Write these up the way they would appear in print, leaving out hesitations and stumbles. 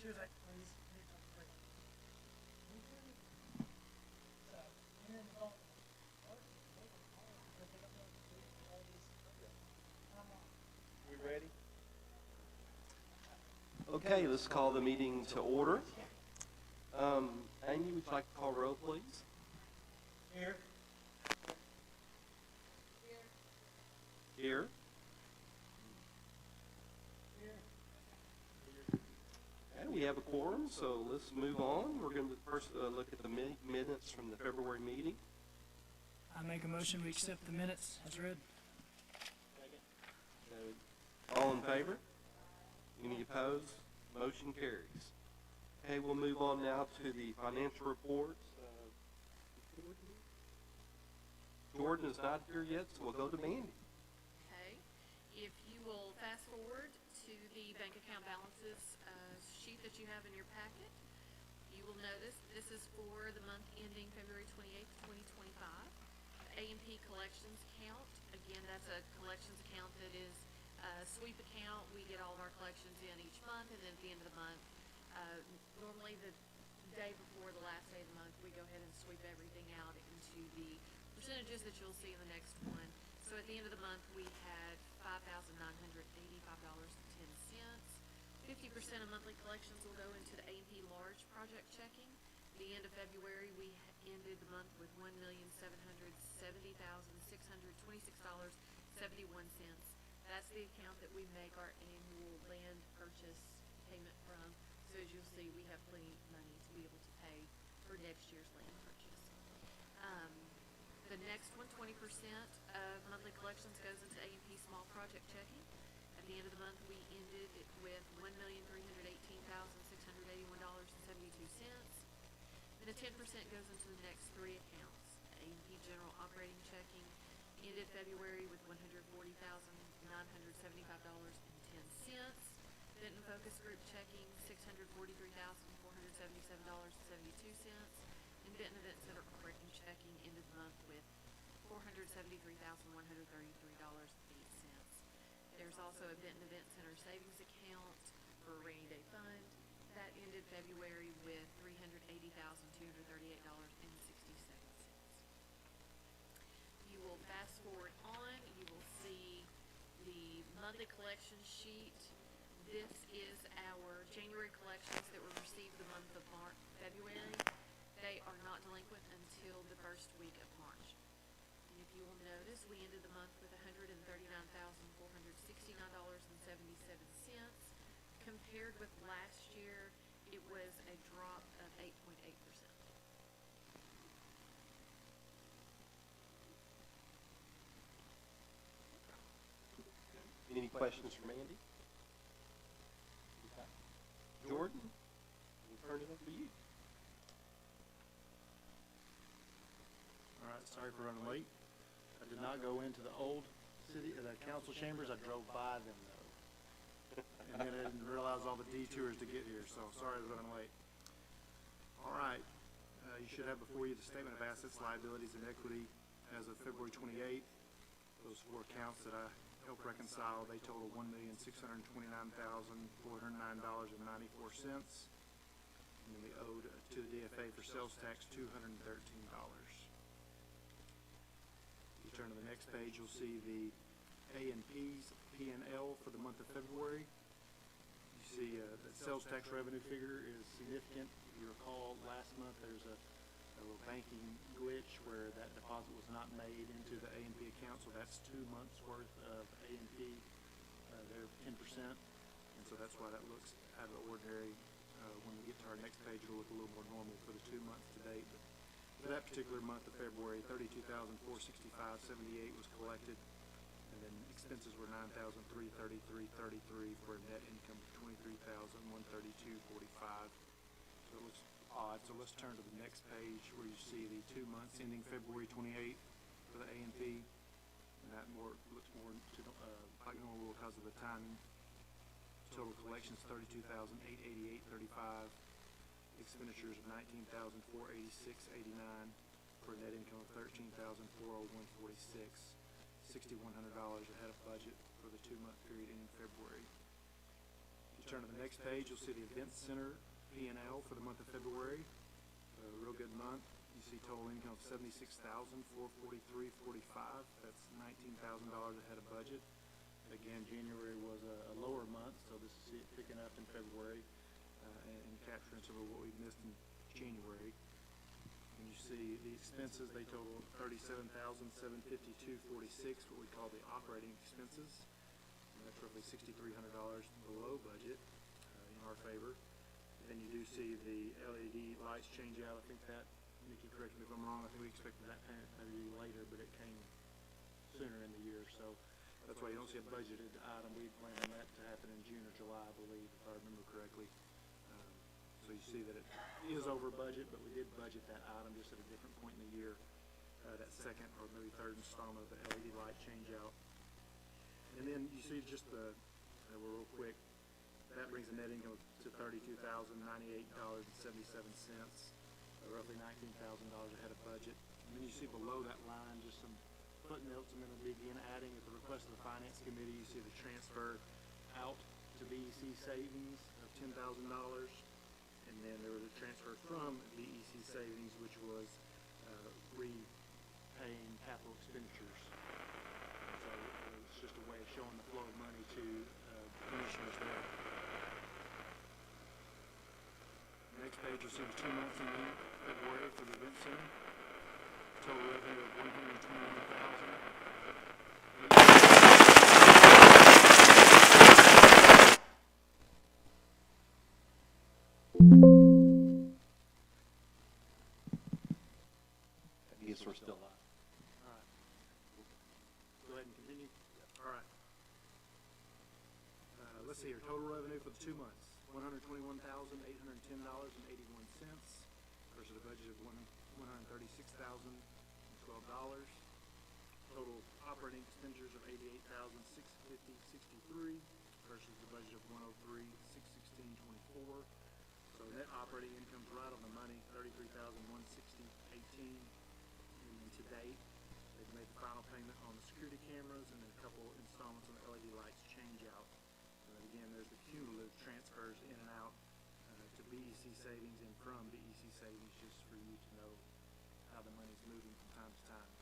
Tuesday, please. We ready? Okay, let's call the meeting to order. Amy, would you like to call roll, please? Here. Here. Okay, we have a quorum, so let's move on. We're going to first look at the minutes from the February meeting. I make a motion we accept the minutes as read. All in favor? Any opposed? Motion carries. Okay, we'll move on now to the financial reports. Jordan is not here yet, so we'll go to Mandy. Okay, if you will fast forward to the bank account balances sheet that you have in your packet, you will notice this is for the month ending February 28th, 2025. The A&P collections count, again, that's a collections account that is a sweep account. We get all of our collections in each month, and then at the end of the month, normally the day before the last day of the month, we go ahead and sweep everything out into the percentages that you'll see in the next one. So at the end of the month, we had $5,985.10. 50% of monthly collections will go into the A&P large project checking. At the end of February, we ended the month with $1,770,626.71. That's the account that we make our annual land purchase payment from. So as you'll see, we have plenty of money to be able to pay for next year's land purchase. The next one, 20% of monthly collections goes into A&P small project checking. At the end of the month, we ended with $1,318,681.72. Then a 10% goes into the next three accounts. A&P general operating checking ended February with $140,975.10. Benton Focus Group checking $643,477.72. And Benton Event Center operating checking ended the month with $473,133.08. There's also a Benton Event Center savings account for a rainy day fund that ended February with $380,238.67. You will fast forward on, you will see the monthly collection sheet. This is our January collections that were received the month of February. They are not delinquent until the first week of March. And if you will notice, we ended the month with $139,469.77. Compared with last year, it was a drop of 8.8%. Any questions for Mandy? Okay. Jordan, we'll turn it over to you. All right, sorry for running late. I did not go into the old the council chambers. I drove by them though. And then I didn't realize all the detours to get here, so sorry for running late. All right, you should have before you the statement of assets, liabilities, and equity as of February 28th. Those four accounts that I helped reconcile, they total $1,629,409.94. And then we owed to the DFA for sales tax $213. You turn to the next page, you'll see the A&P's P&L for the month of February. You see the sales tax revenue figure is significant. If you recall, last month there's a little banking glitch where that deposit was not made into the A&P account, so that's 2 months worth of A&P. They're 10%, and so that's why that looks out of the ordinary. When we get to our next page, it'll look a little more normal for the 2 months to date. But for that particular month of February, $32,465.78 was collected, and then expenses were $9,333.33 for a net income of $23,132.45. So it looks odd. So let's turn to the next page where you see the 2 months ending February 28th for the A&P, and that looks more to like normal because of the timing. Total collections $32,888.35. Expenditures of $19,486.89 for a net income of $13,401.46. $6,100 ahead of budget for the 2 month period ending February. You turn to the next page, you'll see the Event Center P&L for the month of February. A real good month. You see total income of $76,443.45. That's $19,000 ahead of budget. Again, January was a lower month, so this is it picking up in February and capturing some of what we missed in January. And you see the expenses, they total $37,752.46, what we call the operating expenses. And that's roughly $6,300 below budget in our favor. Then you do see the LED lights change out. I think that, Nikki, correct me if I'm wrong, I think we expected that payment maybe later, but it came sooner in the year. So that's why you don't see a budgeted item. We planned that to happen in June or July, I believe, if I remember correctly. So you see that it is over budget, but we did budget that item just at a different point in the year, that second or maybe third installment of the LED light change out. And then you see just real quick, that brings the net income to $32,098.77, roughly $19,000 ahead of budget. And then you see below that line just some footnotes I'm going to begin adding at the request of the Finance Committee. You see the transfer out to BEC savings of $10,000. And then there was a transfer from BEC savings, which was repaying capital expenditures. So it's just a way of showing the flow of money to commissioners there. Next page, you'll see the 2 months in February for the Event Center. Total revenue of $121,000. I guess we're still live. All right. Go ahead and continue. All right. Let's see here. Total revenue for the 2 months, $121,810.81 versus a budget of $136,012. Total operating expenditures of $88,650.63 versus the budget of $103,616.24. So net operating income's right on the money, $33,160.18. And to date, they've made the final payment on the security cameras and then a couple installments on the LED lights change out. Again, there's the cumulative transfers in and out to BEC savings and from BEC savings, just for you to know how the money's moving from time to time.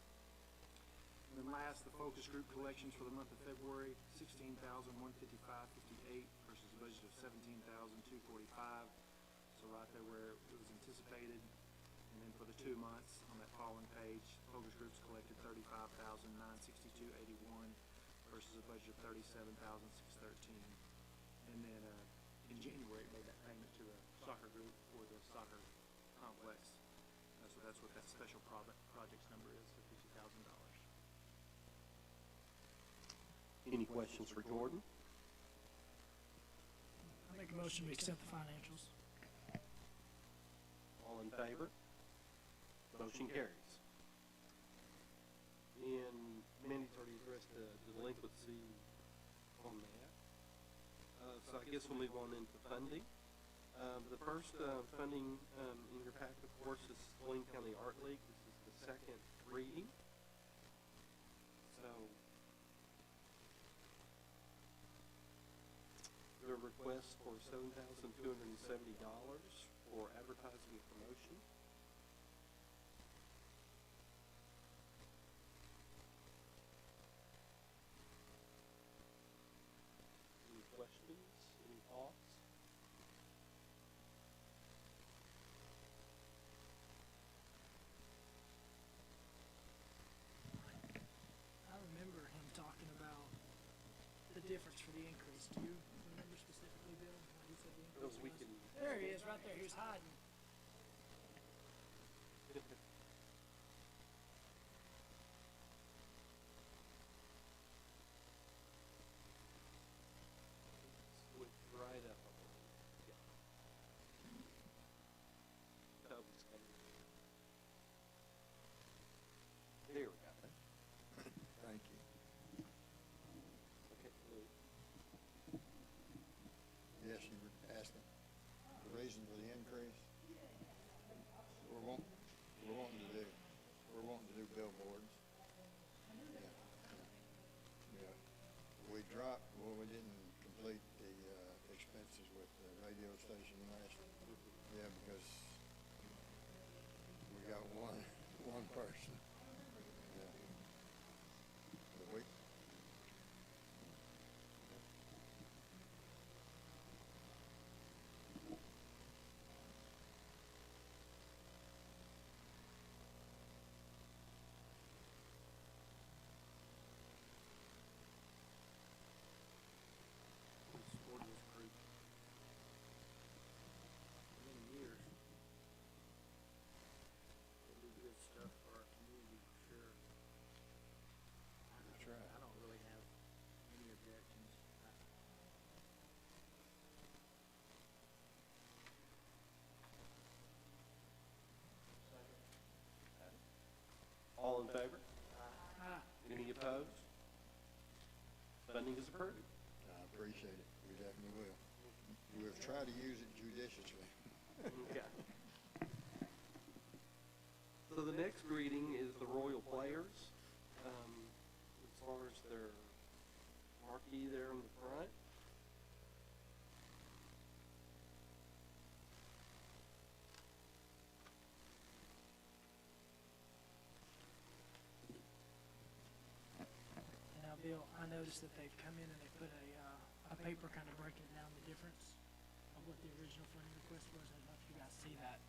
And then last, the focus group collections for the month of February, $16,155.58 versus a budget of $17,245. So right there where it was anticipated. And then for the 2 months on that following page, focus groups collected $35,962.81 versus a budget of $37,613. And then in January, made that payment to the soccer group for the soccer complex. So that's what that special projects number is, the $50,000. Any questions for Jordan? I make a motion we accept the financials. All in favor? Motion carries. And Mandy's already addressed the delinquency on that. So I guess we'll move on into funding. The first funding in your packet, of course, is Blaine County Art League. This is the second reading. So the request for $7,270 for advertising and promotion. Any questions? Any thoughts? I remember him talking about the difference for the increase. Do you remember specifically, Bill, what he said the increase Those we was? can. There he is, right there. He was hiding. Look right up. Yeah. That was coming. There we go. Thank you. Okay, Lou. Yes, you were asking the reason for the increase? We're wanting to do billboards. Yeah. We didn't complete the expenses with the radio station last, yeah, because we got one person. Yeah. But we, Supported this group for many years. They do good stuff for our community, for sure. That's right. I don't really have any objections. All in favor? Ah, Any opposed? Funding is approved. I appreciate it. We definitely will. We'll try to use it judiciously. Okay. So the next reading is the Royal Players. As far as their marquee there on the front. now, Bill, I noticed that they've come in and they put a paper kind of breaking down the difference of what the original funding request was. I don't know if you guys see that.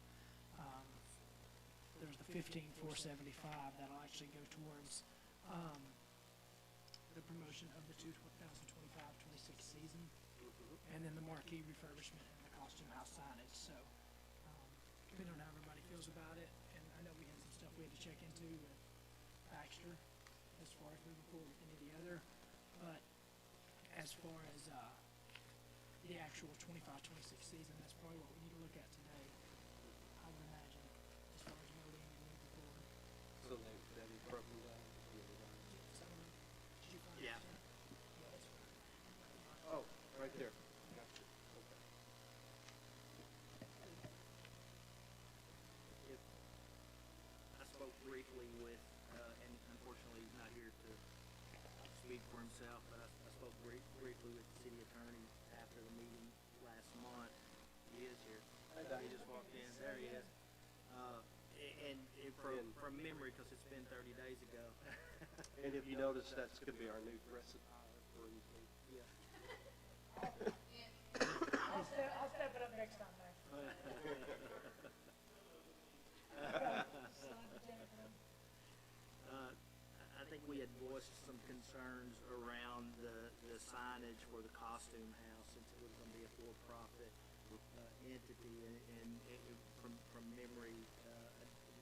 There's the 15,475 that'll actually go towards the promotion of the 2025-26 season, and then the marquee refurbishment and the costume house signage. So, depending on how everybody feels about it, and I know we had some stuff we had to check into with Baxter as far as moving forward with any of the other, but as far as the actual 25-26 season, that's probably what we need to look at today, I would imagine, as far as voting and moving forward. So that is broken down. So, did you find Yeah. it? Yeah, that's fine. Oh, right there. Gotcha. Okay. If, I spoke briefly with, and unfortunately he's not here to speak for himself, but I spoke briefly with the city attorney after the meeting last month. He is here. He just walked in. There he is. And from memory, because it's been 30 days ago. And if you notice, that's going to be our new dress attire for anything. Yeah. I'll step it up next time, man. I think we had voiced some concerns around the signage for the costume house, since it was going to be a for-profit entity, and from memory,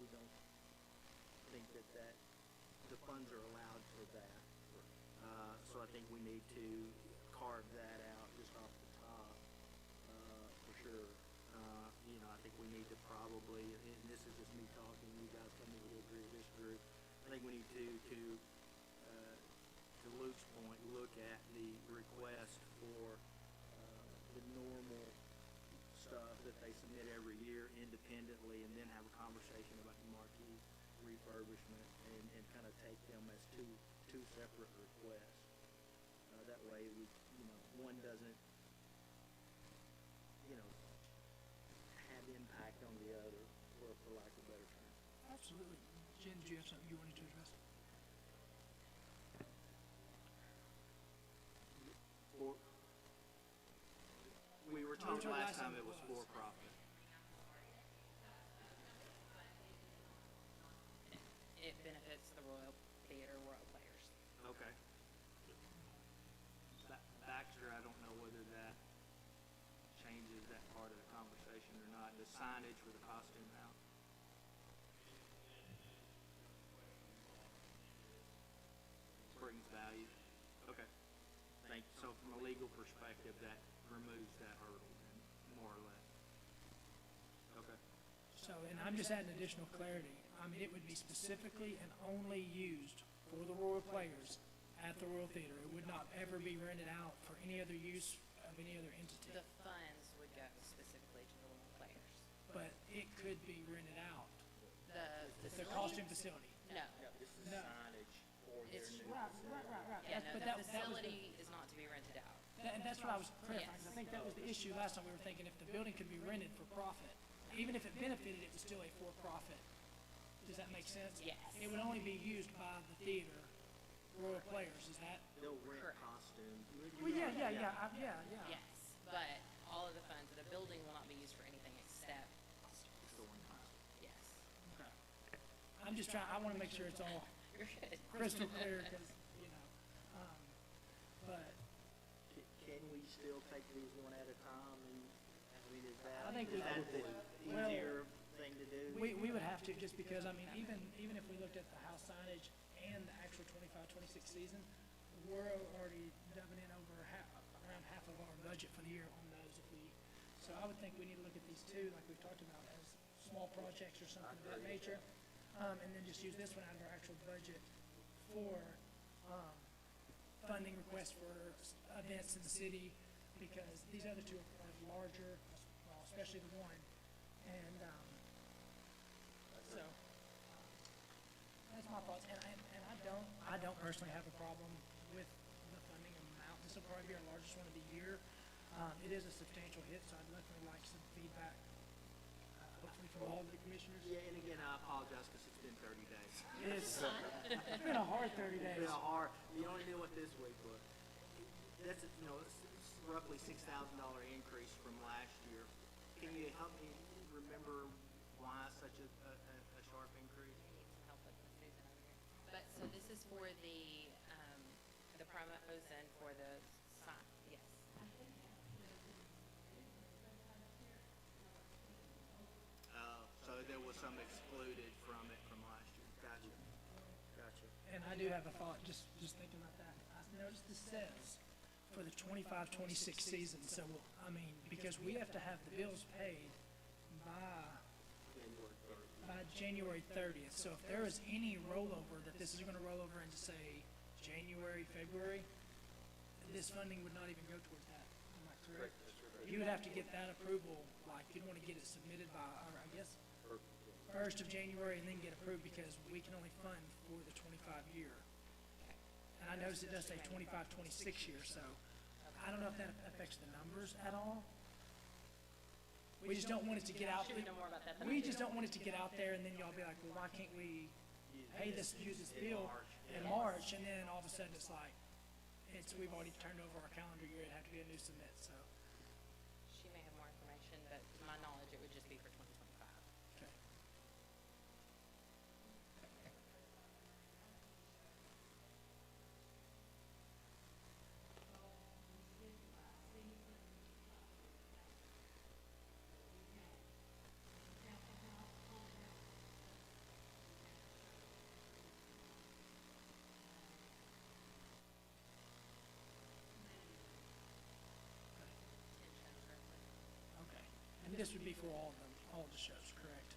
we don't think that the funds are allowed for that. So I think we need to carve that out just off the top, for sure. I think we need to probably, and this is just me talking, you guys tell me whether you agree or disagree. I think we need to Luke's point, look at the request for the normal stuff that they submit every year independently, and then have a conversation about the marquee refurbishment, and kind of take them as two separate requests. That way, one doesn't, have impact on the other, for lack of a better term. Absolutely. Jen, did you have something you wanted to address? We were told last time it was for profit. It benefits the Royal Theater, Royal Players. Okay. Baxter, I don't know whether that changes that part of the conversation or not. The signage for the costume house. Brings value. Okay. So from a legal perspective, that removes that hurdle, then, more or less. Okay. So, and I'm just adding additional clarity. I mean, it would be specifically and only used for the Royal Players at the Royal Theater. It would not ever be rented out for any other use of any other entity. The funds would go specifically to the Royal Players. But it could be rented out. The The costume facility. No. This is No. signage for their It's- new Right, facility. right. Yeah, But no, that the was the- facility is not to be rented out. And that's what I was clarifying, 'cause I Yes. think that was the issue last time. We were thinking if the building could be rented for profit, even if it benefited, it was still a for-profit. Does that make sense? Yes. It would only be used by the theater, Royal Players, is that? They'll rent Correct. costumes. Well, yeah. Yes, but all of the funds, the building will not be used for anything except costumes. It's the one time. Yes. Okay. I'm just trying, I wanna make sure it's all You're good. crystal clear, cause, you know, but Can we still take these one at a time and, I mean, is that, I think is we that would. the Well, easier thing to do? we would have to, just because, I mean, even if we looked at the house signage and the actual 25-26 season, we're already dubbing in over around half of our budget for the year on those if we, so I would think we need to look at these two, like we've talked about, as small projects or something of that nature. And then just use this one out of our actual budget for, funding requests for events in the city, because these other two are larger, well, especially the one. And, so, that's my thoughts, and I don't personally have a problem with the funding amount. This will probably be our largest one of the year. It is a substantial hit, so I'd definitely like some feedback, hopefully from all of the commissioners. Yeah, and again, I apologize because it's been 30 days. It's been a hard 30 It's days. been hard, you only knew what this week was. That's, you know, it's roughly $6,000 increase from last year. Can you help me remember why such a sharp increase? I need some help with Susan over here. But, so this is for the promos and for the sign, yes. So there was some excluded from it from last year. Gotcha. And I do have a thought, just thinking about that. I noticed this says for the 25-26 season, so, I mean, because we have to have the bills paid by January 30th. So if there is any rollover, that this is gonna roll over into, say, January, February, this funding would not even go towards that. Am I correct? You would have to get that approval, like, you'd wanna get it submitted by, or I guess, 1st of January, and then get approved, because we can only fund for the 25 year. And I noticed it does say 25-26 year, so I don't know if that affects the numbers at all. We just don't want it to get out. She would know more about that than I We do. just don't want it to get out there, and then y'all be like, well, why can't we use this bill in March, and then all of a sudden it's like, we've already turned over our calendar year, it'd have to be a new submit, so. She may have more information, but to my knowledge, it would just be for 2025. Okay. Okay, and this would be for all the shows, correct?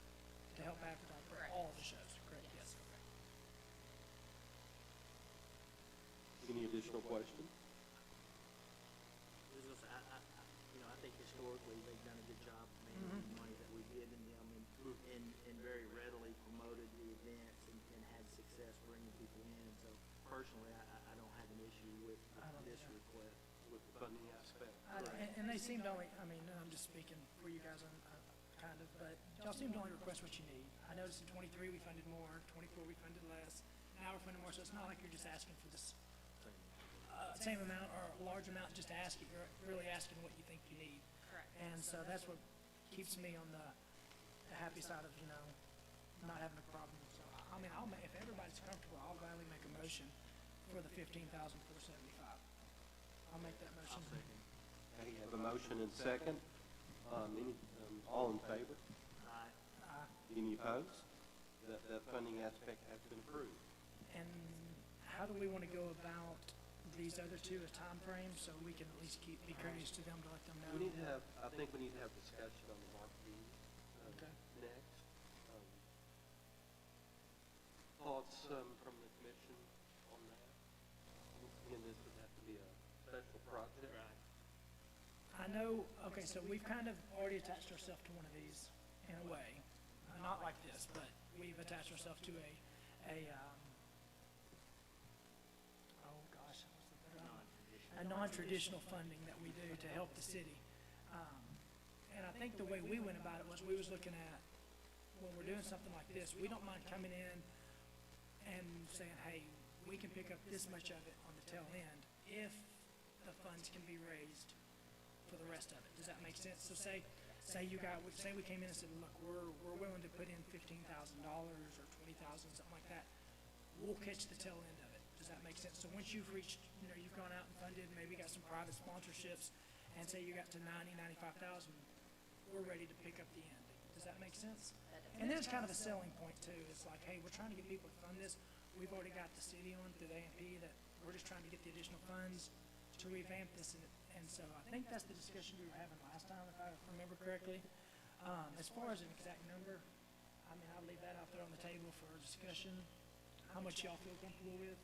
To help advertise for Correct. all the shows, correct? Yes. Okay. Any additional questions? I think historically they've done a good job of managing the money that we've given them and very readily promoted the events and had success bringing people in. So personally, I don't have an issue with I don't this either. request. With the funding aspect? And they seem to only, I mean, I'm just speaking for you guys, kind of, but y'all seem to only request what you need. I noticed in 23 we funded more, 24 we funded less, now we're funding more, so it's not like you're just asking for this same amount or a large amount just to ask it, you're really asking what you think you need. Correct. And so that's what keeps me on the happy side of, not having a problem. So, I mean, if everybody's comfortable, I'll gladly make a motion for the $15,475. I'll make that motion. Okay, you have a motion and second. All in favor? Any opposed? That funding aspect has been approved. And how do we want to go about these other two, a time frame, so we can at least be courteous to them to let them know? I think we need to have discussion on the marquee Okay. next. Thoughts from the commission on that? Again, this would have to be a special project. I know, okay, so we've kind of already attached ourselves to one of these in a way. Not like this, but we've attached ourselves to oh gosh, what's the better one? A a non-traditional funding that we do to help the city. And I think the way we went about it was we was looking at, when we're doing something like this, we don't mind coming in and saying, hey, we can pick up this much of it on the tail end if the funds can be raised for the rest of it. Does that make sense? So say we came in and said, look, we're willing to put in $15,000 or $20,000, something like that. We'll catch the tail end of it. Does that make sense? So once you've reached, you've gone out and funded, maybe got some private sponsorships, and say you got to 95,000, we're ready to pick up the end. Does that make sense? And then it's kind of a selling point too. It's like, hey, we're trying to get people to fund this. We've already got the city on through the A&P that we're just trying to get the additional funds to revamp this. And so I think that's the discussion we were having last time, if I remember correctly. As far as an exact number, I mean, I'll leave that out there on the table for discussion, how much y'all feel comfortable with.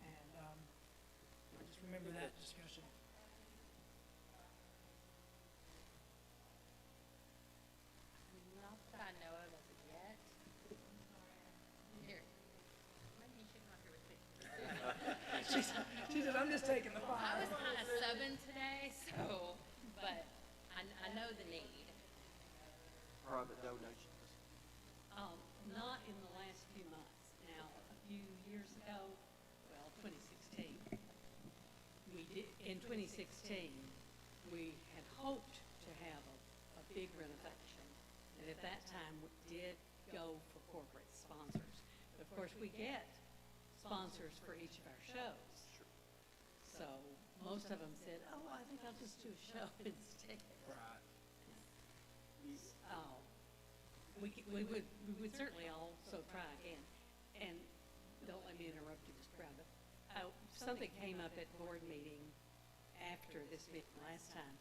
And I just remember that discussion. Not that I know of as of yet. Here. Maybe you should come up here with me. She said, I'm just taking the I fire. was kind of subbing today, so, but I know the need. Private donations. Not in the last few months. Now, a few years ago, well, 2016, in 2016, we had hoped to have a big renovation. And at that time, we did go for corporate sponsors. But of course, we get sponsors for each of our shows. So most of them said, oh, I think I'll just do a show instead. Right. We would certainly also try again. And don't let me interrupt you, Mr. Brown, but something came up at board meeting after this meeting last time.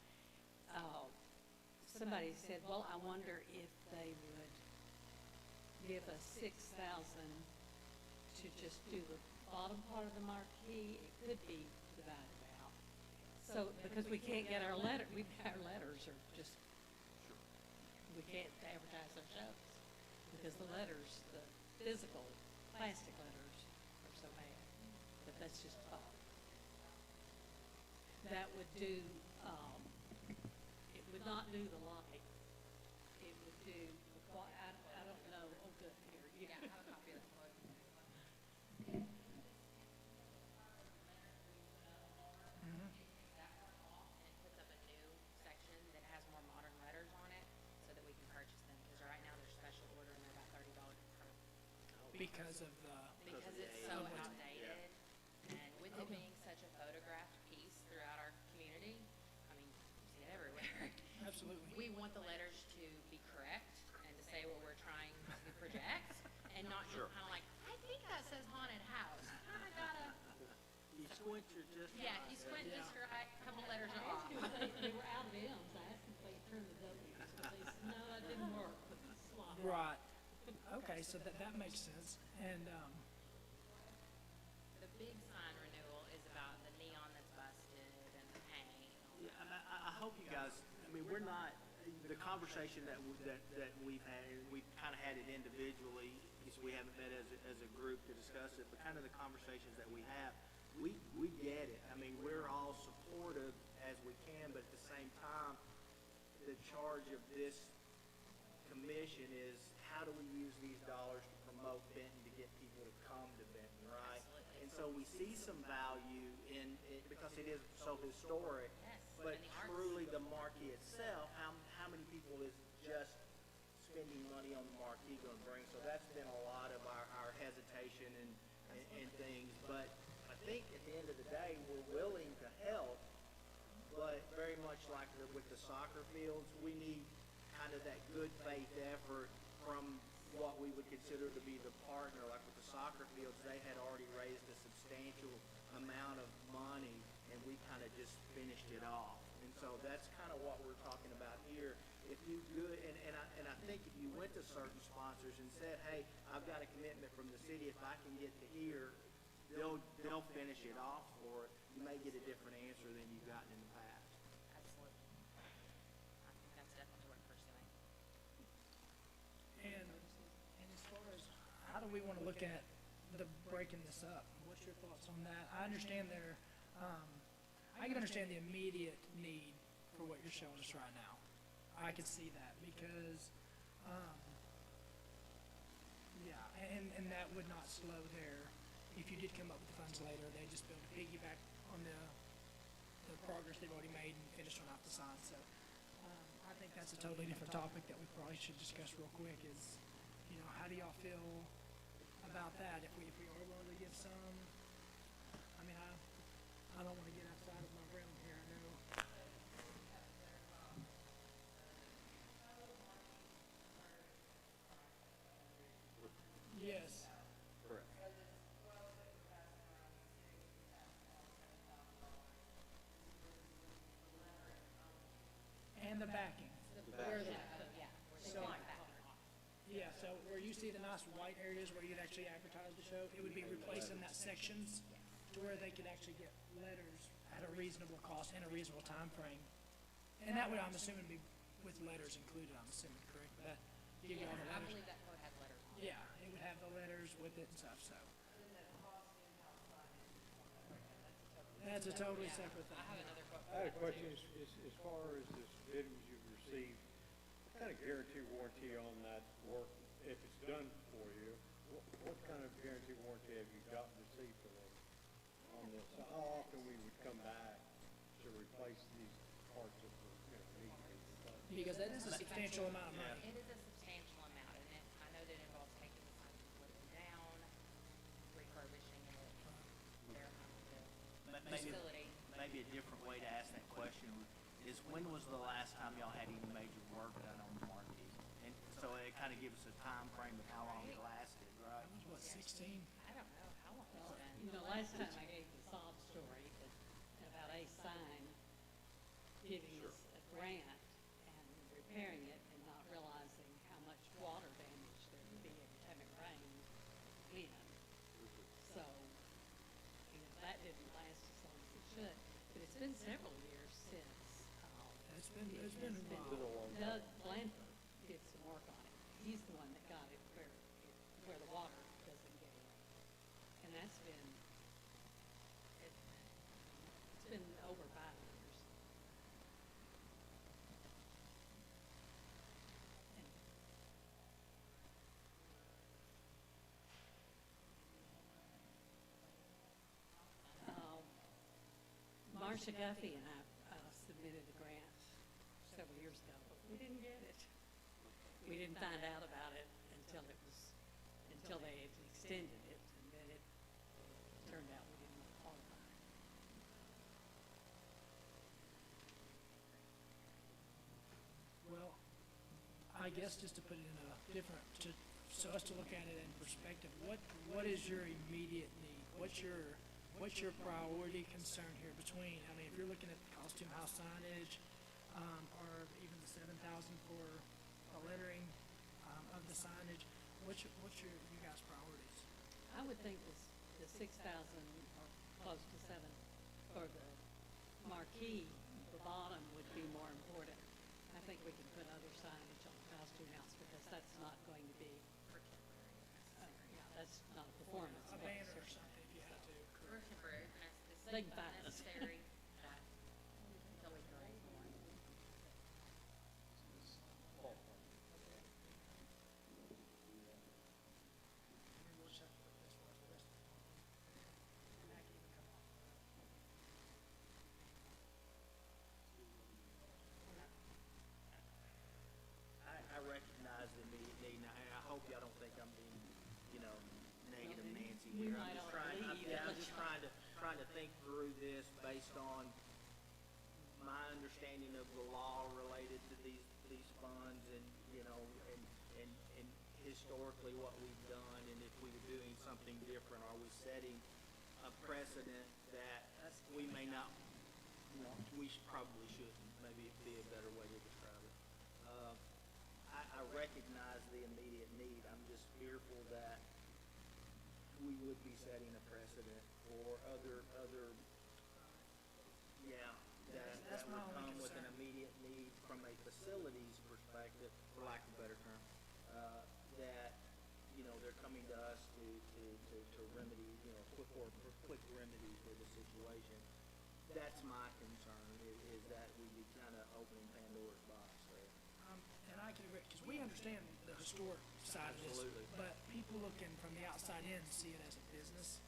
Somebody said, well, I wonder if they would give us $6,000 to just do the bottom part of the marquee. It could be divided out. So, because we can't get our letters are just, we can't advertise our shows because the letters, the physical plastic letters are so bad. But that's just a thought. That would do, it would not do the light. It would do, I don't know, oh good, here, you Yeah, I have a copy of this book. And it puts up a new section that has more modern letters on it so that we can purchase them. Because right now they're special order and they're about $30 per. Because of the, Because it's so outdated. And with it being such a photographed piece throughout our community, I mean, you see it everywhere. absolutely. We want the letters to be correct and to say what we're trying to project and not just kind of like, I think that says haunted house. Kind of gotta, You squint your just. yeah, you squint just right, a couple letters are off. They were out of M's. I asked them if they turned the W's, but they said, no, that didn't work. Slop. Right. Okay, so that makes sense. And, The big sign renewal is about the neon that's busted and the paint and all Yeah, that. I hope you guys, I mean, we're not, the conversation that we've had, we've kind of had it individually, because we haven't met as a group to discuss it, but kind of the conversations that we have, we get it. I mean, we're all supportive as we can, but at the same time, the charge of this commission is how do we use these dollars to promote Benton, to get people to come to Benton, right? Absolutely. And so we see some value in it because it is so historic. Yes, But and the arts. truly the marquee itself, how many people is just spending money on the marquee going to bring? So that's been a lot of our hesitation and things. But I think at the end of the day, we're willing to help. But very much like with the soccer fields, we need kind of that good faith effort from what we would consider to be the partner. Like with the soccer fields, they had already raised a substantial amount of money, and we kind of just finished it off. And so that's kind of what we're talking about here. If you good, and I think if you went to certain sponsors and said, hey, I've got a commitment from the city, if I can get to here, they'll finish it off for it. You may get a different answer than you've gotten in the past. Absolutely. I think that's definitely worth pursuing. and as far as, how do we want to look at the breaking this up? What's your thoughts on that? I understand there, I can understand the immediate need for what you're showing us right now. I can see that because, yeah, and that would not slow there. If you did come up with the funds later, they'd just be able to piggyback on the progress they've already made and finish on off the sign. So I think that's a totally different topic that we probably should discuss real quick is, you know, how do y'all feel about that? If we are willing to give some, I mean, I don't want to get outside of my realm here, I know. Yes. Correct. And the backing. Where Yeah, yeah, where they So- want back. Yeah, so where you see the nice white areas where you'd actually advertise the show, it would be replacing that sections to where they could actually get letters at a reasonable cost and a reasonable time frame. And that would, I'm assuming, be with letters included, I'm assuming, correct? That give you all the I letters. believe that code has letters on it. Yeah, it would have the letters with it and stuff, so. That's a totally separate thing. I have another quote. I had a question, as far as this biddings you've received, what kind of guarantee warranty on that work, if it's done for you? What kind of guarantee warranty have you gotten received for them on this? How often we would come back to replace these parts of the, need to be replaced? Because that is a substantial amount of money. It is a substantial amount, and I know that it involves taking the sign completely down, refurbishing it, verifying the facility. Maybe a different way to ask that question is, when was the last time y'all had any major work done on the marquee? And so it kind of gives us a time frame of how long it lasted, right? That was what, 16? I don't know, how long has it been? You know, last time I gave the sob story about a sign giving us a grant and repairing it and not realizing how much water damage there would be every time it rained in. So, you know, that didn't last as long as it should. But it's been several years since, It's been a while. Doug Blanford did some work on it. He's the one that got it where the water doesn't get in. And that's been, it's been over 5 years. And Marcia Guffey and I submitted a grant several years ago, but we didn't get it. We didn't find out about it until they had extended it, and then it turned out we didn't qualify. Well, I guess just to put it in a different, so us to look at it in perspective, what is your immediate need? What's your priority concern here between, I mean, if you're looking at the costume house signage, or even the 7,000 for a lettering, of the signage, what's your, you guys' priorities? I would think the 6,000 or close to 7 for the marquee, the bottom would be more important. I think we can put other signage on the costume house because that's not going to be, yeah, that's not a performance. A banner or something if you had to, We're correct? temporary, They can find us. necessary, that, until we can raise more. We'll just have to look as far as the rest of the month. And that can even come off. I recognize the immediate need, and I hope y'all don't think I'm being, negative Nancy We here. might I'm just all trying, leave. I'm just trying to think through this based on my understanding of the law related to these funds and, and historically what we've done, and if we were doing something different, are we setting a precedent that we may not, probably shouldn't, maybe it'd be a better way to describe it. I recognize the immediate need, I'm just fearful that we would be setting a precedent for other, that That's my would only come with an concern. immediate need from a facilities perspective, for lack of a better term, that, they're coming to us to remedy, quick remedy for the situation. that's my concern, is that we be kind of opening Pandora's box there. And I can agree, because we understand the historic side of this, Absolutely. but people looking from the outside in see it as a business,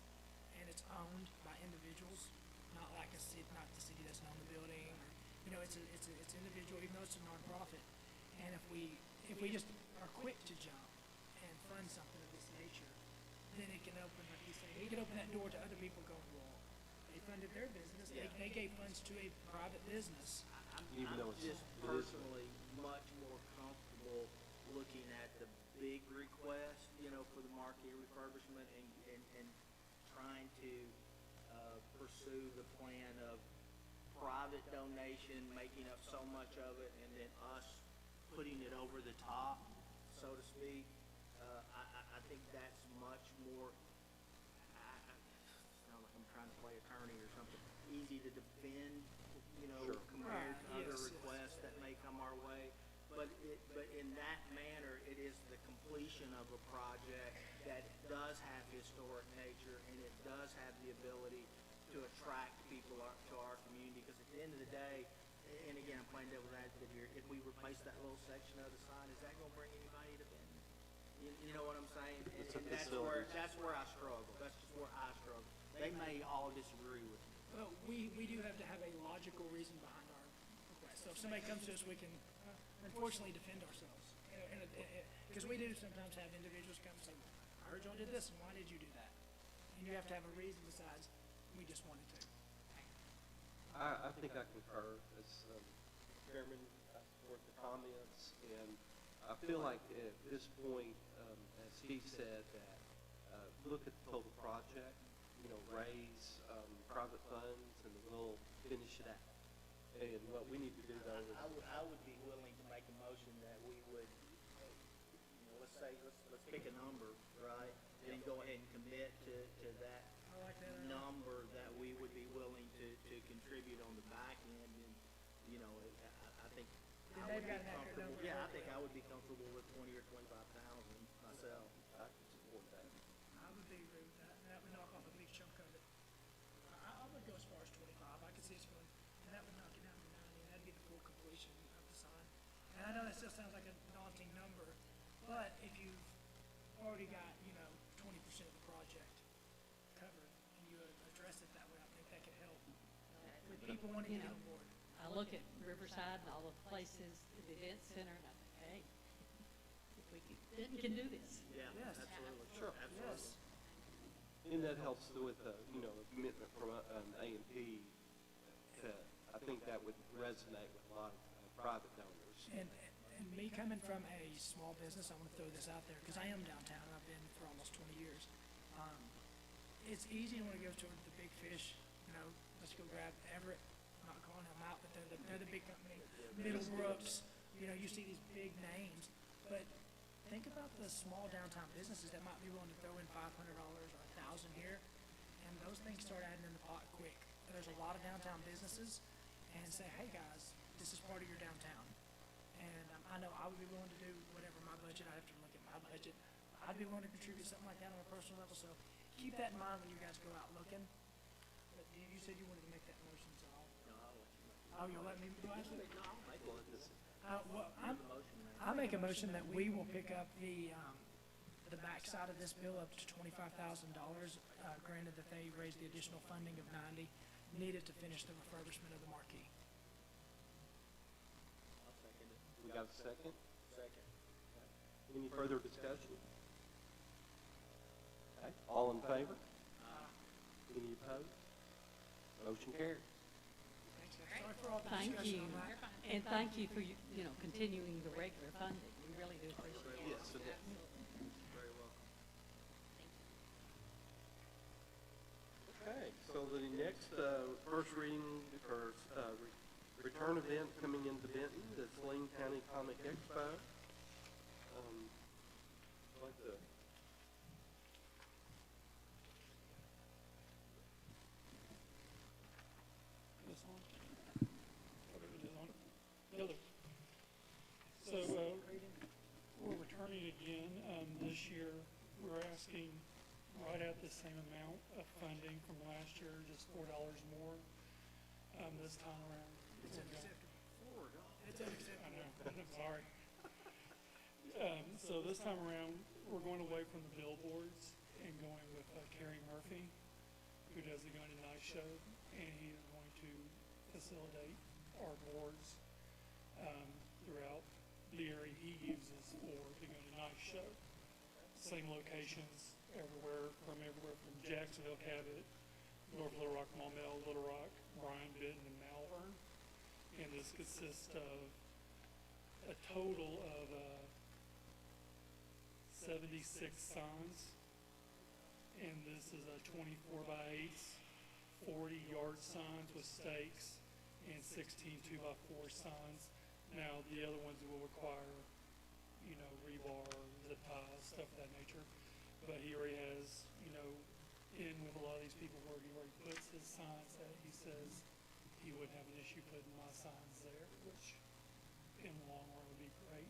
and it's owned by individuals, not like a city, not the city doesn't own the building, or, you know, it's individual, even though it's a nonprofit. And if we just are quick to jump and fund something of this nature, then it can open, like you say, it can open that door to other people going, well, they funded their business, they gave funds to a private business. Even though I'm it's- just it is- personally much more comfortable looking at the big request, you know, for the marquee refurbishment and trying to pursue the plan of private donation, making up so much of it, and then us putting it over the top, so to speak. I think that's much more, I sound like I'm trying to play attorney or something, easy to defend, you know, Sure. compared to Right, other yes, yes. requests that may come our way. But in that manner, it is the completion of a project that does have historic nature, and it does have the ability to attract people to our community, because at the end of the day, and again, I'm playing devil's advocate here, if we replace that little section of the sign, is that gonna bring anybody to Benton? You know what I'm saying? It's a And facility. that's where I struggle, that's just where I struggle. They may all disagree with me. But we do have to have a logical reason behind our request. So if somebody comes to us, we can unfortunately defend ourselves. Because we do sometimes have individuals come and say, I heard y'all did this, and why did you do that? And you have to have a reason besides, we just wanted to. I think I concur as chairman. I support the comments, and I feel like at this point, as Steve said, that look at the total project, you know, raise private funds, and we'll finish it out. And what we need to do though is I would be willing to make a motion that we would, you know, let's say, let's pick a number, right? And then go ahead and commit to that I like that. number that we would be willing to contribute on the back end. And, you know, I think Then I they've would be got an accurate comfortable, number. yeah, I think I would be comfortable with 20 or 25,000 myself. I can support that. I would agree with that, and that would knock off a big chunk of it. I would go as far as 25, I could see us going, and that would knock it down to 90, and that'd be the full completion of the sign. And I know that still sounds like a daunting number, but if you've already got, you know, 20% of the project covered, and you address it that way, I think that could help. With people wanting to You get know, on board. I look at Riverside and all the places, the event center, and I think, hey, if we can do this. Yeah, Yes. absolutely. Sure. Absolutely. And that helps with, you know, a commitment from A&P. I think that would resonate with a lot of private donors. And me coming from a small business, I want to throw this out there, because I am downtown, I've been for almost 20 years. It's easy to want to go toward the big fish, you know, let's go grab Everett, not calling them out, but they're the big company. Middlebrooks, you know, you see these big names, but think about the small downtown businesses that might be willing to throw in $500 or $1,000 here, and those things start adding in the pot quick. There's a lot of downtown businesses, and say, hey guys, this is part of your downtown. And I know I would be willing to do whatever my budget, I have to look at my budget. I'd be willing to contribute something like that on a personal level, so keep that in mind when you guys go out looking. But you said you wanted to make that motion, so No, I'll let you make oh, you'll let me do it? No, I'll make Well, it. this- Well, The motion, man. I make a motion that we will pick up the backside of this bill up to $25,000, granted that they raise the additional funding of 90 needed to finish the refurbishment of the marquee. I'll second it. We got a second? Second. Any further discussion? Okay, all in favor? Any opposed? Motion carries. Thanks, guys. Sorry for all the Thank discussion you. on that. You're fine. And thank you for, you know, continuing the regular funding. We really do appreciate it. Yes, it is. Very welcome. Okay, so the next, first reading for, return event coming into Benton, the Saline County Comic Expo. I'd like to. This on? Whatever it is on. The other. So, we're returning again, this year. We're asking right at the same amount of funding from last year, just $4 more. this time around. It's We're going- unacceptable. It's I unacceptable. know, I'm sorry. So this time around, we're going away from the billboards and going with Kerry Murphy, who does the Gun and Knife Show, and he is going to facilitate our boards throughout the area he uses for the Gun and Knife Show. Same locations everywhere from Jacksonville, Cabot, North Little Rock, Maumelle, Little Rock, Bryan, Benton, and Malvern. And this consists of a total of 76 signs. And this is a 24 by 8s, 40 yard signs with stakes, and 16 2x4 signs. Now, the other ones will require, you know, rebar, zip ties, stuff of that nature. But he already has, you know, in with a lot of these people where he already puts his signs that he says he wouldn't have an issue putting my signs there, which in the long run would be great.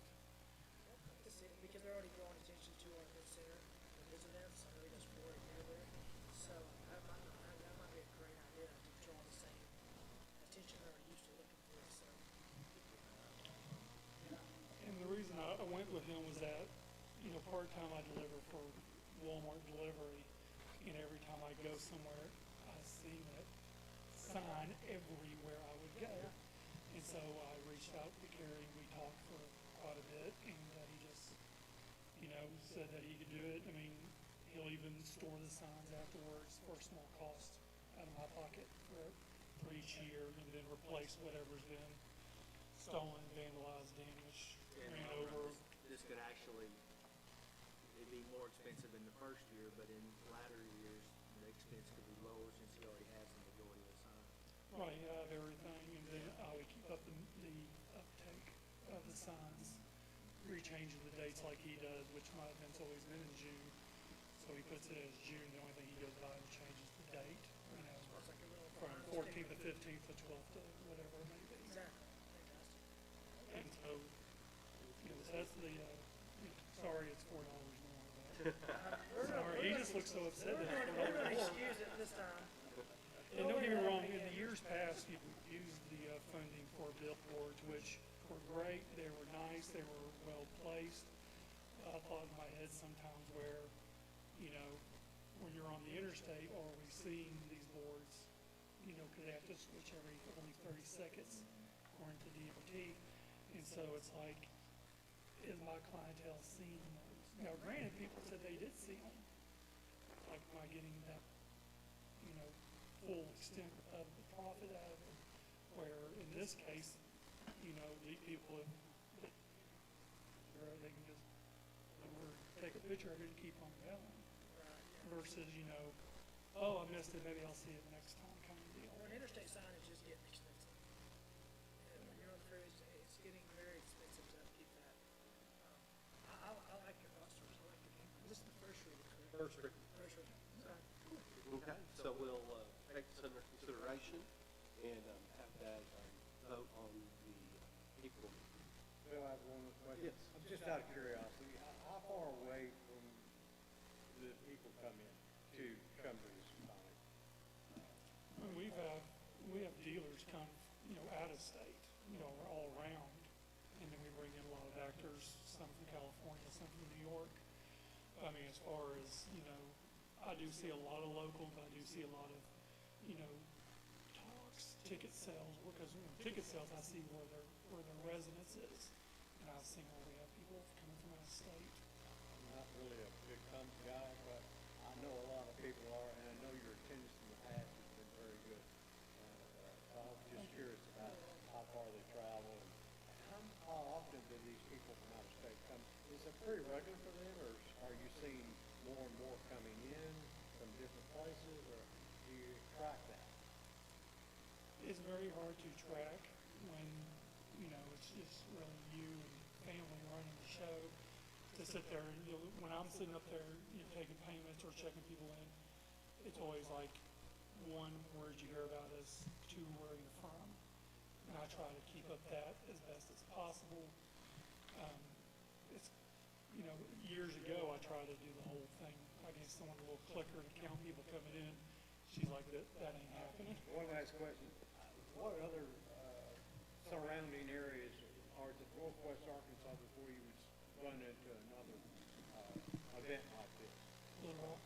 Because they're already drawing attention to our good center, the residents, I know he does for it here there. So that might be a great idea to draw the same attention they're used to looking for, so. And the reason I went with him was that, you know, part-time I deliver for Walmart delivery, and every time I go somewhere, I see that sign everywhere I would go. And so I reached out to Kerry, and we talked for quite a bit, and he just, you know, said that he could do it. I mean, he'll even store the signs afterwards for a small cost out of my pocket for each year, and then replace whatever's been stolen, vandalized, damaged, ran over. This could actually, it'd be more expensive in the first year, but in latter years, the expense could be lower since he already has the majority of the signs. Right, I have everything, and then I would keep up the uptake of the signs, rechanging the dates like he does, which my event's always been in June. So he puts it as June, the only thing he goes by and changes the date, you know, from 14th to 15th to 12th to whatever it may be. Exactly, fantastic. And so, you know, that's the, sorry, it's $4 more, but, sorry, he just looks so upset that it's We're $4 gonna more. excuse it this time. And don't get me wrong, in the years past, you've used the funding for billboards, which were great, they were nice, they were well placed. I thought in my head sometimes where, you know, when you're on the interstate, are we seeing these boards, you know, because they have to switch every only 30 seconds according to DOT. And so it's like, is my clientele seeing those? Now, granted, people said they did see them. Like, am I getting that, you know, full extent of the profit out of it? Where in this case, you know, the people, they can just take a picture of it and keep on going. Versus, you know, oh, I missed it, maybe I'll see it next time kind of deal. Well, interstate signage is getting expensive. And when you're on the freeways, it's getting very expensive to upkeep that. I like your customers, I like your, this is the first reading, correct? First reading. First reading, sorry. Okay, so we'll take this under consideration and have that vote on the April meeting. Bill, I have one more question. Yes. I'm just out of curiosity, how far away from the people come in to come to this sign? And we have dealers come, you know, out of state, you know, all around. And then we bring in a lot of actors, some from California, some from New York. I mean, as far as, you know, I do see a lot of local, but I do see a lot of, you know, talks, ticket sales, because when ticket sales, I see where their residence is. And I've seen where we have people coming from out of state. I'm not really a big company guy, but I know a lot of people are, and I know your attendance in the past has been very good. So I was just curious about how far they travel and how often do these people from out of state come? Is it pretty regular for them, or are you seeing more and more coming in from different places, or do you track that? It's very hard to track when, you know, it's just really you and family running the show. To sit there, you know, when I'm sitting up there, you know, taking payments or checking people in, it's always like, one, where'd you hear about us? Two, where are you from? And I try to keep up that as best as possible. It's, you know, years ago, I tried to do the whole thing. I gave someone a little clicker to count people coming in. She's like, that ain't happening. One last question. what other, surrounding areas are to northwest Arkansas before you would run into another, event like this? Little Rock,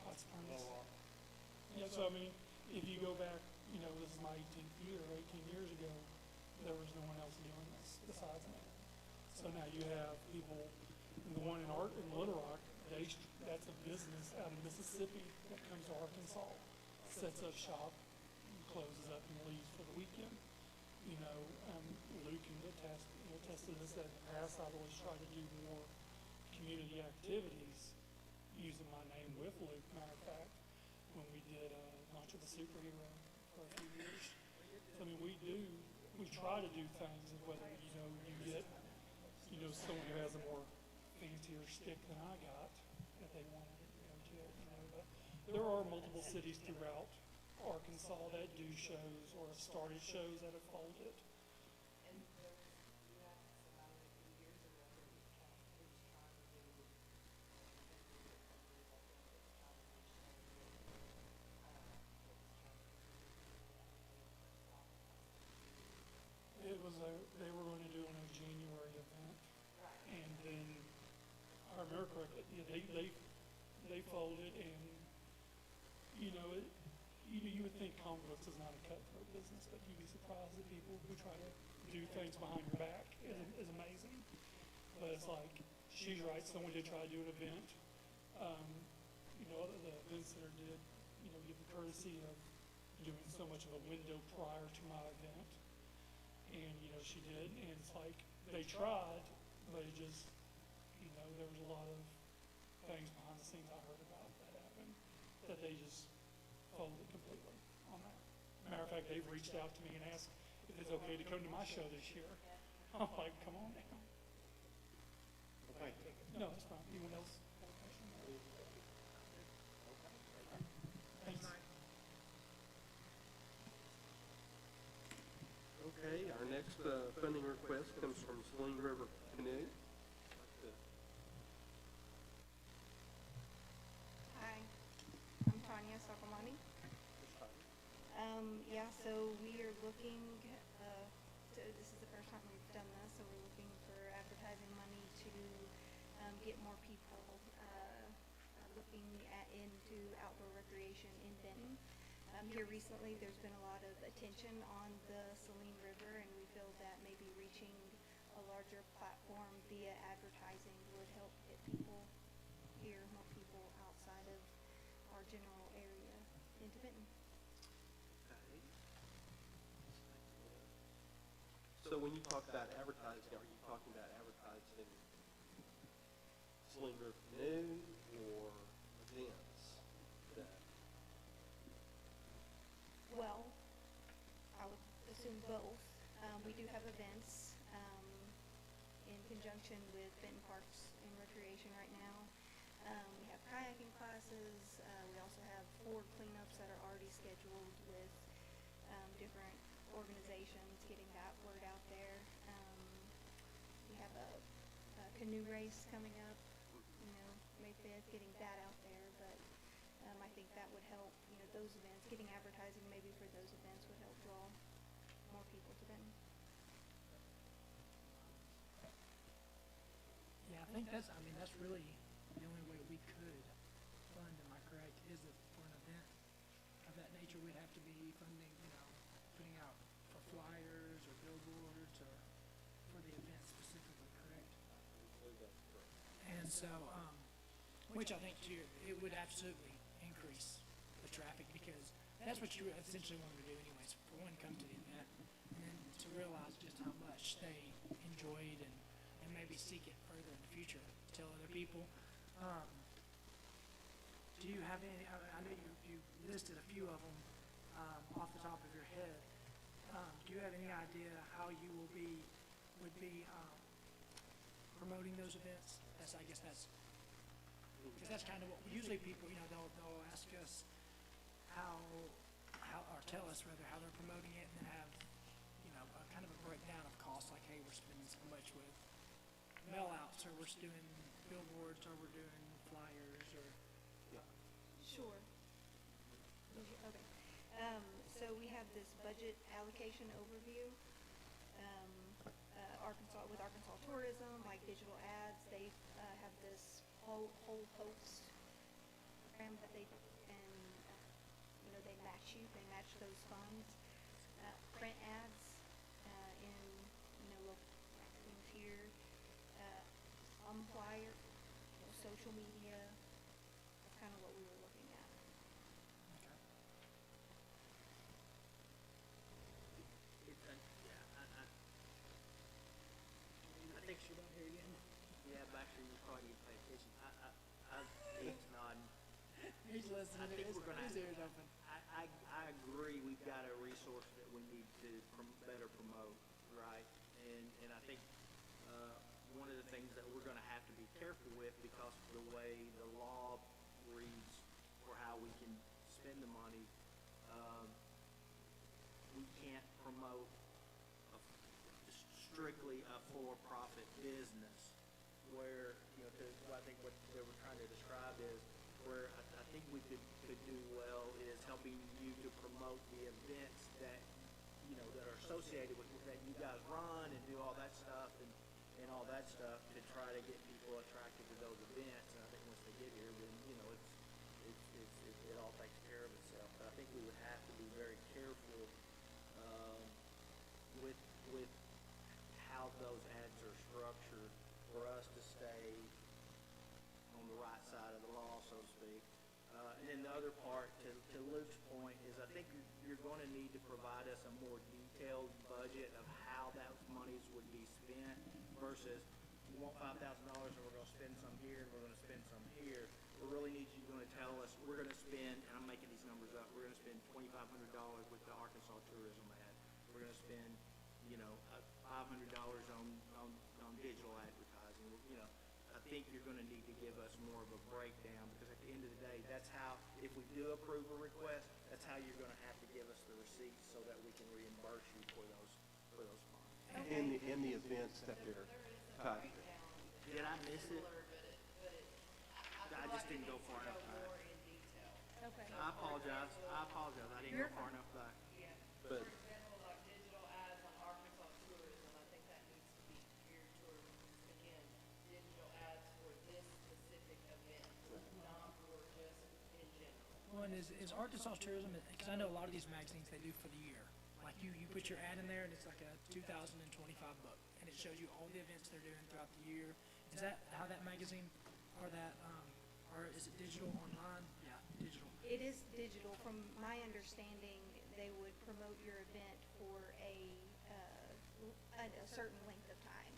Hot Springs. Little Rock? Yeah, so I mean, if you go back, you know, this is my 18th year, 18 years ago, there was no one else doing this besides me. So now you have people, and the one in Little Rock, that's a business out of Mississippi that comes to Arkansas, sets up shop, closes up and leaves for the weekend. You know, Luke can attest to this, that in the past I've always tried to do more community activities using my name with Luke. Matter of fact, when we did Lunch with the Superhero for a few years. So, I mean, we try to do things, and whether, you know, you get, you know, someone who has a more fancier stick than I got that they want to go to, you know, but there are multiple cities throughout Arkansas that do shows or have started shows that have folded. And there was, you asked about it a few years ago, that it was trying to do, They were going to do it in a January event, right. and then, I remember correctly, yeah, they folded, and, you know, you would think comic books is not a cutthroat business, but you'd be surprised at people who try to do things behind your back is amazing. But it's like, she's right, someone did try to do an event. You know, the event center did, you know, give the courtesy of doing so much of a window prior to my event. And, you know, she did, and it's like, they tried, but it just, you know, there was a lot of things behind the scenes I heard about that happened, that they just folded completely on that. Matter of fact, they've reached out to me and asked if it's okay to come to my show this year. I'm like, come on now. Well, thank you. No, it's fine. Anyone else have a question? Thanks. Okay, our next funding request comes from Saline River Canoe. Hi, I'm Tanya Sakamani. Yeah, so we are looking, this is the first time we've done this, so we're looking for advertising money to get more people looking into outdoor recreation in Benton. Here recently, there's been a lot of attention on the Saline River, and we feel that maybe reaching a larger platform via advertising would help get people here, more people outside of our general area into Benton. Okay. So when you talk about advertising, are you talking about advertising Saline River Canoe or events that? Well, I would assume both. We do have events in conjunction with Benton Parks and Recreation right now. We have kayaking classes. We also have 4 cleanups that are already scheduled with different organizations, getting that word out there. We have a canoe race coming up, you know, May 5th, getting that out there. But I think that would help, you know, those events, getting advertising maybe for those events would help draw more people to them. Yeah, I think that's really the only way we could fund, am I correct, is if for an event of that nature, we'd have to be funding, you know, putting out for flyers or billboards or for the event specifically, correct? And so, which I think it would absolutely increase the traffic, because that's what you essentially want to do anyways. For one, come to the event, and then to realize just how much they enjoyed and maybe seek it further in the future, tell other people. Do you have any, I know you listed a few of them off the top of your head. Do you have any idea how you would be promoting those events? I guess that's, because that's kind of what, usually people, you know, they'll ask us or tell us rather how they're promoting it, and then have, you know, a kind of a breakdown of costs, like, hey, we're spending so much with mail outs, or we're doing billboards, or we're doing flyers, or. Sure. Okay. So so we have this budget allocation overview. With Arkansas Tourism, like digital ads, they have this whole host program that they, and they match those funds. Print ads in local magazines here, on flyer, social media. That's kind of what we were looking at. I think Should I hear again? Yeah, but actually, you probably need to pay attention. He's nodding. He's listening. I think His we're gonna. ears open. I agree. We've got a resource that we need to better promote, right? And I think one of the things that we're going to have to be careful with, because of the way the law reads for how we can spend the money, we can't promote strictly a for-profit business, where I think what they were trying to describe is where I think we could do well is helping you to promote the events that that are associated with that you guys run and do all that stuff and all that stuff to try to get people attracted to those events. And I think once they get here, then it all takes care of itself. But I think we would have to be very careful with how those ads are structured for us to stay on the right side of the law, so to speak. And then the other part, to Luke's point, is I think you're going to need to provide us a more detailed budget of how those monies would be spent versus we want $5,000 and we're going to spend some here and we're going to spend some here. We really need you going to tell us we're going to spend, and I'm making these numbers up, we're going to spend $2,500 with the Arkansas Tourism ad. We're going to spend, $500 on digital advertising. I think you're going to need to give us more of a breakdown, because at the end of the day, that's how, if we do approve a request, that's how you're going to have to give us the receipts so that we can reimburse you for those funds. In the events that they're tied. Did I miss it? I just didn't go far enough back. Okay. I apologize. I didn't go far enough back. But For example, like digital ads on Arkansas Tourism, I think that needs to be geared towards, again, digital ads for this specific event, not for just in general. One is Arkansas Tourism, because I know a lot of these magazines they do for the year. Like you put your ad in there and it's like a 2025 book, and it shows you all the events they're doing throughout the year. Is that how that magazine, or is it digital online? Yeah, digital. It is digital. From my understanding, they would promote your event for a certain length of time.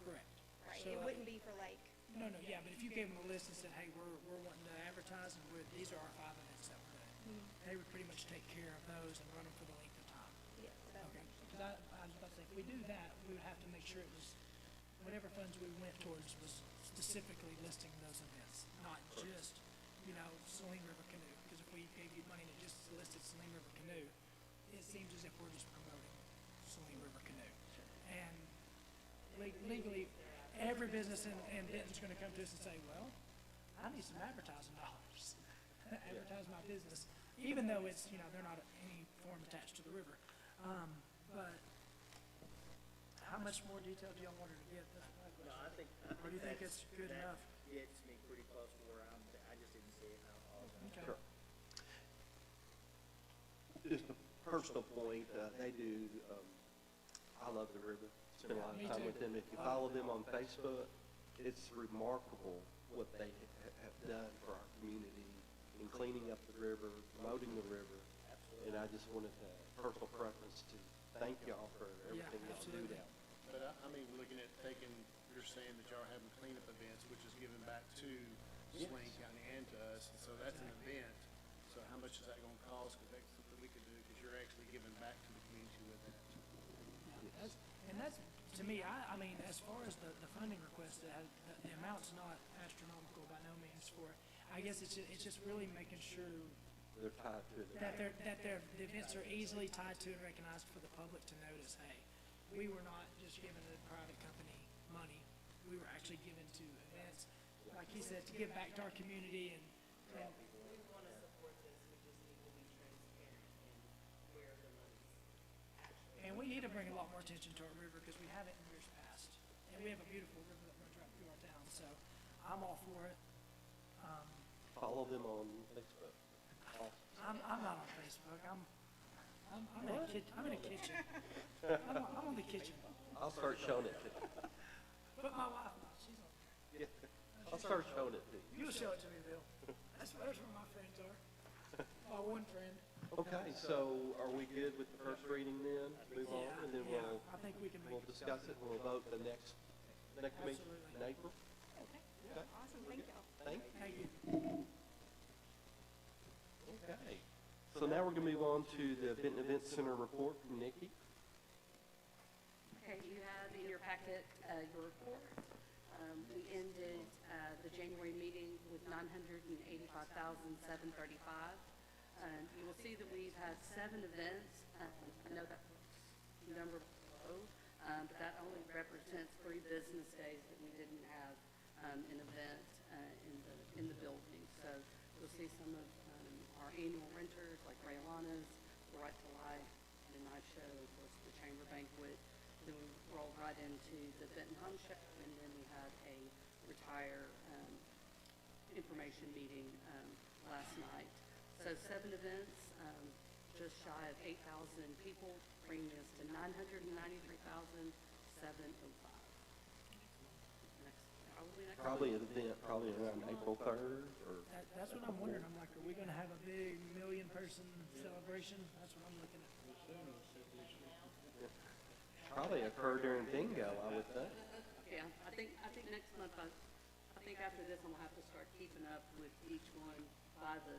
Correct. Right. So, It wouldn't be for like. No, yeah, but if you gave them a list and said, hey, we're wanting to advertise and these are our 5 events that we're doing, they would pretty much take care of those and run them for the length of time. Yeah. That Okay. Because I was about to say, if we do that, we would have to make sure it was, whatever funds we went towards was specifically listing those events, not just, Saline River Canoe. Because if we gave you money and it just listed Saline River Canoe, it seems as if we're just promoting Saline River Canoe. And legally, every business in Benton's going to come to us and say, well, I need some advertising dollars. Advertise my business, even though it's, they're not any form attached to the river. But how much more detail do y'all want her to get? No, I think Or do you think it's good that enough? gets me pretty close to where I just didn't see it. And I apologize. Okay. Sure. Just a personal point, they do, I love the river. Spend a lot of Me time too. with them. If you follow them on Facebook, it's remarkable what they have done for our community in cleaning up the river, promoting the river. And I just wanted to, personal preference to thank y'all for everything y'all do absolutely. down. But I mean, looking at you're saying that y'all are having cleanup events, which is giving back to Swain County and to us, and so that's an event. So how much is that gonna cost? Cause that's something we could do, cause you're actually giving back to the community with that. That's, to me, I mean, as far as the funding request, the amount's not astronomical by no means for it. I guess it's just really making sure They're tied to it. that the events are easily tied to and recognized for the public to notice, hey, we were not just giving a private company money, we were actually giving to events, like he said, to give back to our community and We want to support this, we just need to be transparent in where more attention to our river because we haven't in years past. And we have a beautiful river that runs right through our town, so I'm all for it. Follow them on Facebook. I'm not on Facebook. I'm in a kitchen. I'm on the kitchen. I'll start showing it to you. But my wife, she's on there. Yeah. I'll start showing it to you. You'll show it to me, Bill. That's where my friends are. My one friend. Okay, so are we good with the first reading then? Move on, and then Yeah, I think we can make we'll it. discuss it, and we'll vote the next meeting Absolutely. in April? Okay, Okay. awesome, thank y'all. Thank you. Thank you. Okay. So now we're gonna move on to the Benton Event Center report from Nikki. Okay, you have in your packet, your report. We ended, the January meeting with 985,735. You will see that we've had 7 events. I know that number below, but that only represents 3 business days that we didn't have, an event, in the building. So you'll see some of, our annual renters like Rayalana's, the Right to Life, the Knife Show, of course, the Chamber Banquet. Then we rolled right into the Benton Home Show, and then we had a retire information meeting last night. So 7 events, just shy of 8,000 people, bringing us to 993,705. Probably an event, probably around April 3rd, or That's what I'm wondering. I'm like, are we gonna have a big 1,000,000-person celebration? That's what I'm looking at. probably occur during bingo, I would think. Yeah, I think next month, I think after this, I'm gonna have to start keeping up with each one by the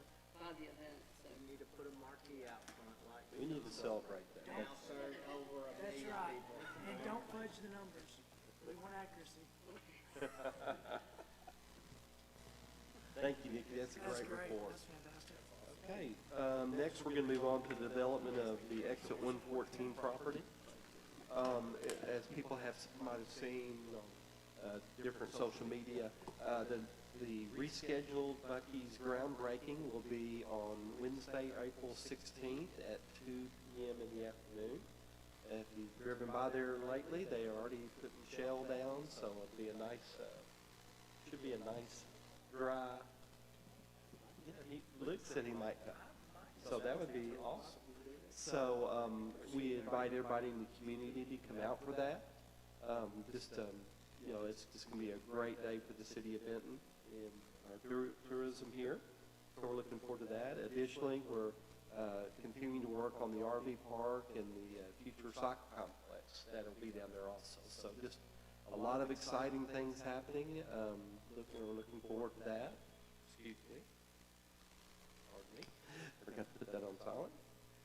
event, so. We need to put a marquee out front like. We need to celebrate that. Now served over a That's million right. people. And don't fudge the numbers. We want accuracy. Thank you, Nikki, that's a That's great great. report. That's fantastic. Okay, next we're gonna move on to the development of the Exit 114 property. As people might have seen on different social media, the rescheduled Bucky's groundbreaking will be on Wednesday, April 16th at 2 p.m. in the afternoon. If you've driven by there lately, they are already putting shell down, so it'll be a nice, should be a nice, dry, Luke said he might come, so that would be awesome. So, we invite everybody in the community to come out for that. It's just gonna be a great day for the city of Benton and our tourism here. So we're looking forward to that. Additionally, we're, continuing to work on the RV park and the, future soccer complex. That'll be down there also. So just a lot of exciting things happening. We're looking forward to that. Excuse me. Pardon me. Forgot to put that on silent.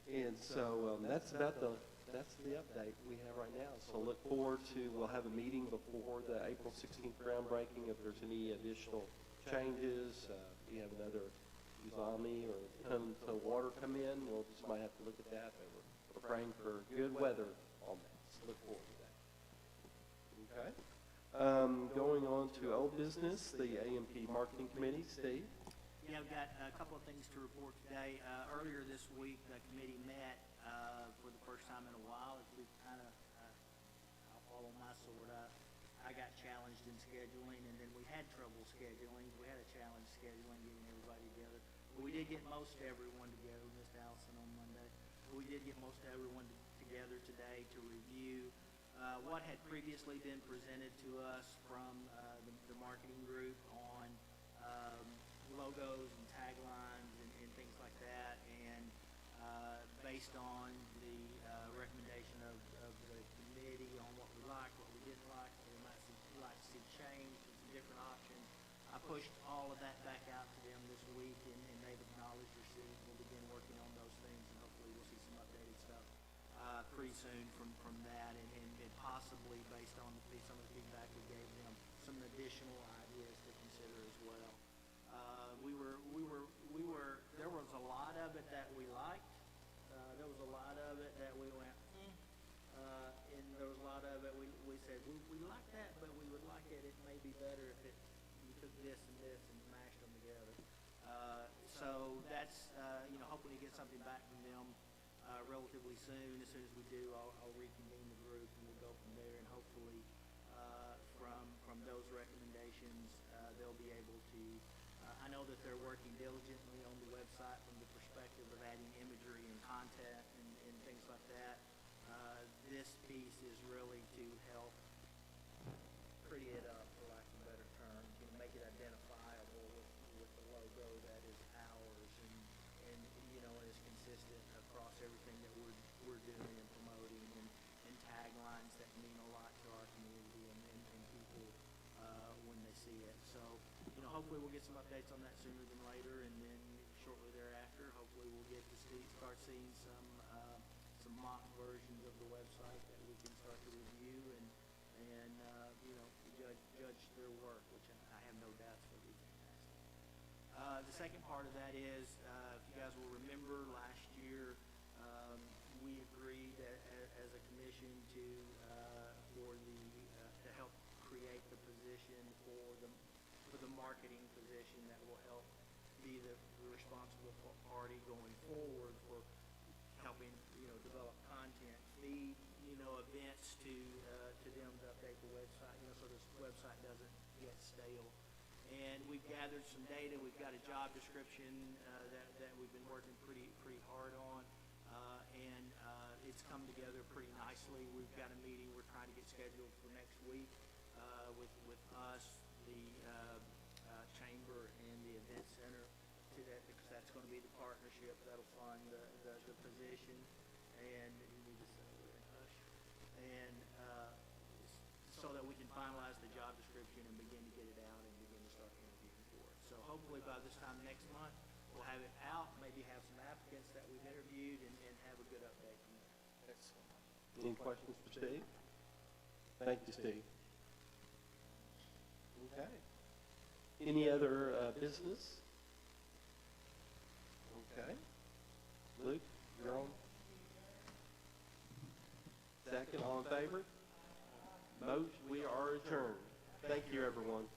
And so, that's the update we have right now. So look forward to, we'll have a meeting before the April 16th groundbreaking. If there's any additional changes, we have another tsunami or tons of water come in, we'll just might have to look at that. But we're praying for good weather on that. So look forward to that. Okay. Going on to old business, the A&P Marketing Committee, Steve. Yeah, I've got a couple of things to report today. Earlier this week, the committee met for the first time in a while. As we've kind of, I'll follow my sword. I got challenged in scheduling, and then we had trouble scheduling. We had a challenge scheduling, getting everybody together. But we did get most everyone together, Ms. Allison on Monday. We did get most everyone together today to review what had previously been presented to us from the marketing group on logos and taglines and things like that, and based on the recommendation of the committee on what we liked, what we didn't like, what we might like to see changed, and some different options. I pushed all of that back out to them this week, and they've acknowledged receipt. We'll begin working on those things, and hopefully we'll see some updated stuff pretty soon from that, and possibly based on some of the feedback we gave them, some additional ideas to consider as well. There was a lot of it that we liked. There was a lot of it that we went, and there was a lot of it we said, we like that, but we would like it may be better if you took this and this and mashed them together. So that's, hoping to get something back from them relatively soon. As soon as we do, I'll reconvene the group and we'll go from there, and hopefully, from those recommendations, they'll be able to, I know that they're working diligently on the website from the perspective of adding imagery and content and things like that. This piece is really to help pretty it up, for lack of a better term, make it identifiable with the logo that is ours, and is consistent across everything that we're doing and promoting, and taglines that mean a lot to our community and people when they see it. So, hopefully we'll get some updates on that sooner than later, and then shortly thereafter, hopefully we'll get to start seeing some mock versions of the website that we can start to review and judge their work, which I have no doubts will be fantastic. The second part of that is, if you guys will remember, last year we agreed as a commission to help create the position for the marketing position that will help be the responsible party going forward for helping develop content, feed events to them to update the website, so this website doesn't get stale. And we've gathered some data. We've got a job description that we've been working pretty hard on, and it's come together pretty nicely. We've got a meeting we're trying to get scheduled for next week with us, the chamber, and the event center, because that's going to be the partnership that'll fund the position, and so that we can finalize the job description and begin to get it out and begin to start interviewing for it. So hopefully by this time next month, we'll have it out, maybe have some applicants that we've interviewed, and have a good update from there. Excellent. Any questions for Steve? Thank you, Steve. Okay. Any other business? Okay. Luke, you're on. Second, all in favor? Motion, we are adjourned. Thank you, everyone.